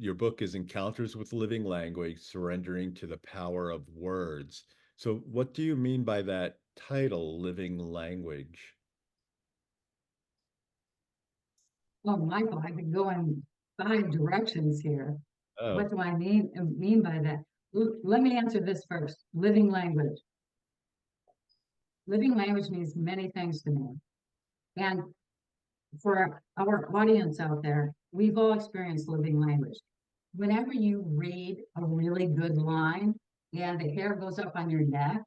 Your book is Encounters with Living Language, Surrendering to the Power of Words. So, what do you mean by that title, Living Language? Oh, Michael, I could go in 5 directions here. Oh, What do I mean by that? Let me answer this first. Living language. Living language means many things to me. And for our audience out there, we've all experienced living language. Whenever you read a really good line and the hair goes up on your neck,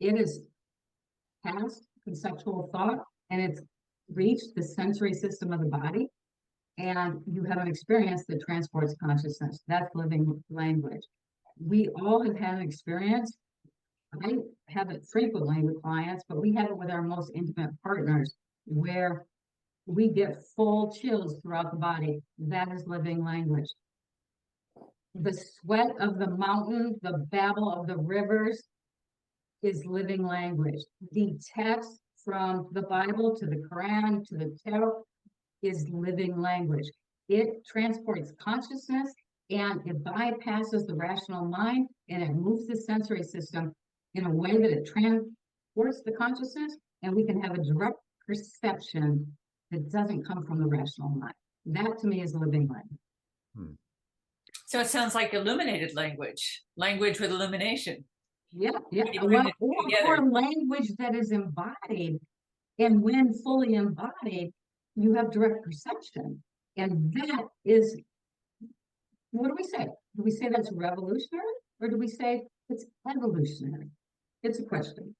it is past conceptual thought and it's reached the sensory system of the body. And you have an experience that transports consciousness. That's living language. We all have had an experience. I have it frequently with clients, but we have it with our most intimate partners where we get full chills throughout the body. That is living language. The sweat of the mountain, the babble of the rivers is living language. The text from the Bible to the Quran to the Tarot is living language. It transports consciousness and it bypasses the rational mind and it moves the sensory system in a way that it transports the consciousness and we can have a direct perception that doesn't come from the rational mind. That to me is living language. hmm. So it sounds like illuminated language, language with illumination. Yeah, yeah. You bring it together. Or language that is embodied. And when fully embodied, you have direct perception. And that is, what do we say? Do we say that's revolutionary or do we say it's evolutionary? It's a question.